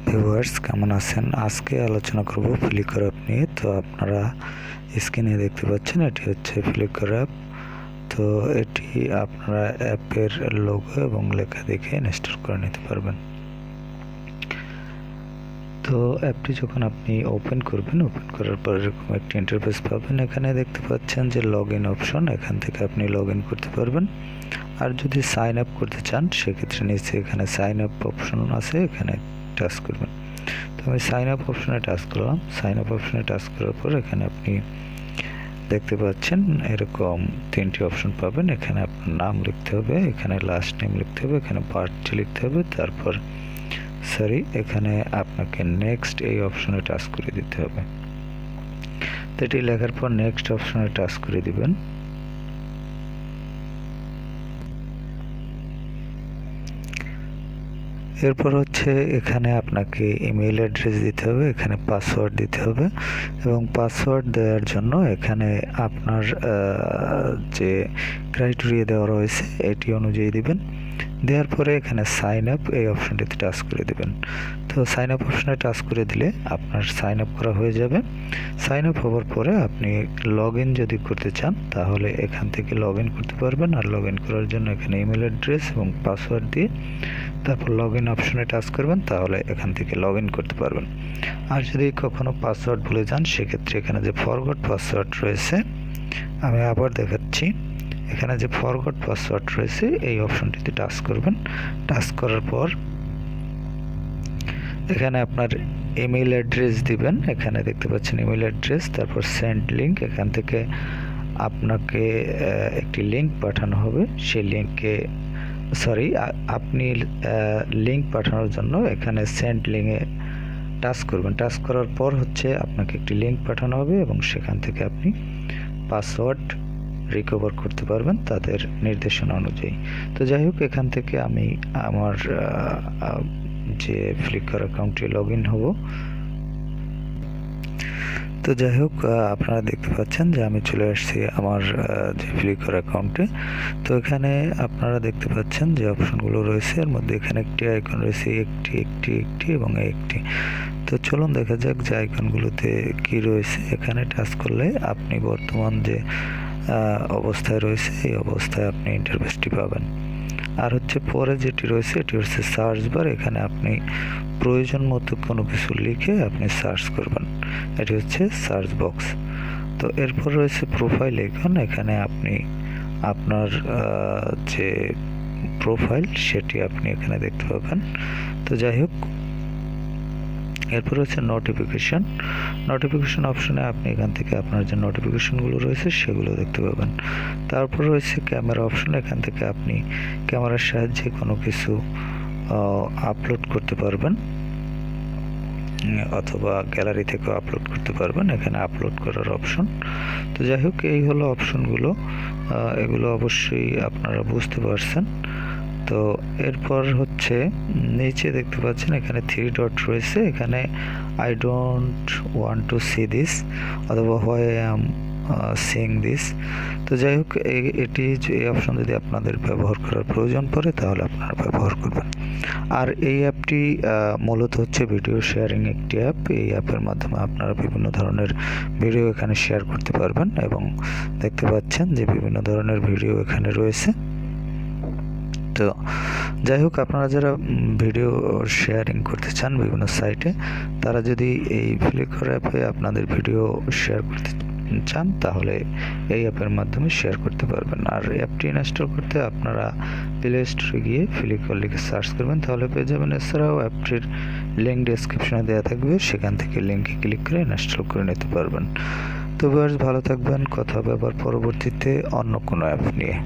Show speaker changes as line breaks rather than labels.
Viewers কেমন আছেন? আজকে আলোচনা করব ফ্লিকার অ্যাপ নিয়ে। তো আপনারা স্ক্রিনে দেখতে পাচ্ছেন এটি হচ্ছে ফ্লিকার অ্যাপ। তো এটি আপনারা অ্যাপের লোগো এবং লেখা দেখে ইনস্টল করে নিতে পারবেন। তো অ্যাপটি যখন আপনি ওপেন করবেন, ওপেন করার পর এরকম একটি ইন্টারফেস পাবেন। এখানে দেখতে পাচ্ছেন যে লগ ইন অপশন, এখান থেকে আপনি লগ ইন করতে পারবেন। আর যদি সাইন আপ করতে চান সেক্ষেত্রে নিচে এখানে সাইন আপ অপশন আছে, এখানে টাচ করবেন। তো আমি সাইন আপ অপশনে টাচ করলাম। সাইন আপ অপশনে টাচ করার পর এখানে আপনি দেখতে পাচ্ছেন এরকম তিনটি অপশন পাবেন। এখানে আপনার নাম লিখতে হবে, এখানে লাস্ট নেম লিখতে হবে, এখানে বার্থডে লিখতে হবে, তারপর এখানে আপনাকে নেক্সট এই অপশনে টাচ করে দিতে হবে। তো এটি লেখার পর নেক্সট অপশনে টাচ করে দিবেন। এরপর হচ্ছে এখানে আপনাকে ইমেল অ্যাড্রেস দিতে হবে, এখানে পাসওয়ার্ড দিতে হবে এবং পাসওয়ার্ড দেওয়ার জন্য এখানে আপনার যে ক্রাইটেরিয়া দেওয়া রয়েছে এটি অনুযায়ী দিবেন। দেওয়ার পরে এখানে সাইন আপ এই অপশনটিতে টাচ করে দেবেন। তো সাইন আপ অপশনে টাচ করে দিলে আপনার সাইন আপ করা হয়ে যাবে। সাইন আপ হওয়ার পরে আপনি লগ ইন যদি করতে চান তাহলে এখান থেকে লগ ইন করতে পারবেন। আর লগ ইন করার জন্য এখানে ইমেল অ্যাড্রেস এবং পাসওয়ার্ড দিয়ে তারপর লগ ইন অপশনে টাচ করবেন, তাহলে এখান থেকে লগ ইন করতে পারবেন। আর যদি কখনো পাসওয়ার্ড ভুলে যান সেক্ষেত্রে এখানে যে ফরগট পাসওয়ার্ড রয়েছে, আমি আবার দেখাচ্ছি, এখানে যে ফরগট পাসওয়ার্ড রয়েছে এই অপশনটিতে টাচ করবেন। টাচ করার পর এখানে আপনার ইমেল অ্যাড্রেস দিবেন, এখানে দেখতে পাচ্ছেন ইমেল অ্যাড্রেস, তারপর সেন্ড লিঙ্ক, এখান থেকে আপনাকে একটি লিঙ্ক পাঠানো হবে। সেই লিঙ্কে আপনি লিঙ্ক পাঠানোর জন্য এখানে সেন্ড লিঙ্কে টাচ করবেন। টাচ করার পর হচ্ছে আপনাকে একটি লিঙ্ক পাঠানো হবে এবং সেখান থেকে আপনি পাসওয়ার্ড রিকভার করতে পারবেন তাদের নির্দেশনা অনুযায়ী। তো যাই হোক, এখান থেকে আমি আমার যে ফ্লিকার অ্যাকাউন্টে লগ ইন হব। তো যাই হোক, আপনারা দেখতে পাচ্ছেন যে আমি চলে আসছি আমার যে ফ্লিকার অ্যাকাউন্টে। তো এখানে আপনারা দেখতে পাচ্ছেন যে অপশনগুলো রয়েছে, এর মধ্যে এখানে একটি আইকন রয়েছে, একটি এবং একটি। তো চলুন দেখা যাক যে আইকনগুলোতে কি রয়েছে। এখানে টাচ করলে আপনি বর্তমান যে অবস্থায় রয়েছে এই অবস্থায় আপনি ইন্টারফেসটি পাবেন। আর হচ্ছে পরে যেটি রয়েছে এটি হচ্ছে সার্চ বার, এখানে আপনি প্রয়োজন মতো কোনো কিছু লিখে আপনি সার্চ করবেন, এটি হচ্ছে সার্চ বক্স। তো এরপর রয়েছে প্রোফাইল আইকন, এখানে আপনি আপনার যে প্রোফাইল সেটি আপনি এখানে দেখতে পাবেন। তো যাই হোক, এরপর হচ্ছে নোটিফিকেশন অপশনে আপনি এখান থেকে আপনার যে নোটিফিকেশনগুলো রয়েছে সেগুলো দেখতে পাবেন। তারপর রয়েছে ক্যামেরা অপশন, এখান থেকে আপনি ক্যামেরার সাহায্যে কোনো কিছু আপলোড করতে পারবেন অথবা গ্যালারি থেকেও আপলোড করতে পারবেন, এখানে আপলোড করার অপশন। তো যাই হোক, এই হলো অপশনগুলো, এগুলো অবশ্যই আপনারা বুঝতে পারছেন। তো এরপর হচ্ছে নিচে দেখতে পাচ্ছেন এখানে 3 ডট রয়েছে, এখানে I don't want to see this অথবা why I am seeing this. তো যাই হোক, এই অপশন যদি আপনাদের ব্যবহার করার প্রয়োজন পড়ে তাহলে আপনারা ব্যবহার করবেন। আর এই অ্যাপটি মূলত হচ্ছে ভিডিও শেয়ারিং একটি অ্যাপ। এই অ্যাপের মাধ্যমে আপনারা বিভিন্ন ধরনের ভিডিও এখানে শেয়ার করতে পারবেন এবং দেখতে পাচ্ছেন যে বিভিন্ন ধরনের ভিডিও এখানে রয়েছে। তো যাই হোক, আপনারা যারা ভিডিও শেয়ারিং করতে চান বিভিন্ন সাইটে, তারা যদি এই ফ্লিকার অ্যাপে আপনাদের ভিডিও শেয়ার করতে চান তাহলে এই অ্যাপের মাধ্যমে শেয়ার করতে পারবেন। আর অ্যাপটি ইনস্টল করতে আপনারা প্লে স্টোরে গিয়ে ফ্লিকার লিখে সার্চ করবেন, তাহলে পেয়ে যাবেন। এছাড়াও অ্যাপটির লিঙ্ক ডেসক্রিপশনে দেওয়া থাকবে, সেখান থেকে লিঙ্কে ক্লিক করে ইনস্টল করে নিতে পারবেন। তো ভিউয়ার্স, ভালো থাকবেন, কথা হবে আবার পরবর্তীতে অন্য কোনো অ্যাপ নিয়ে।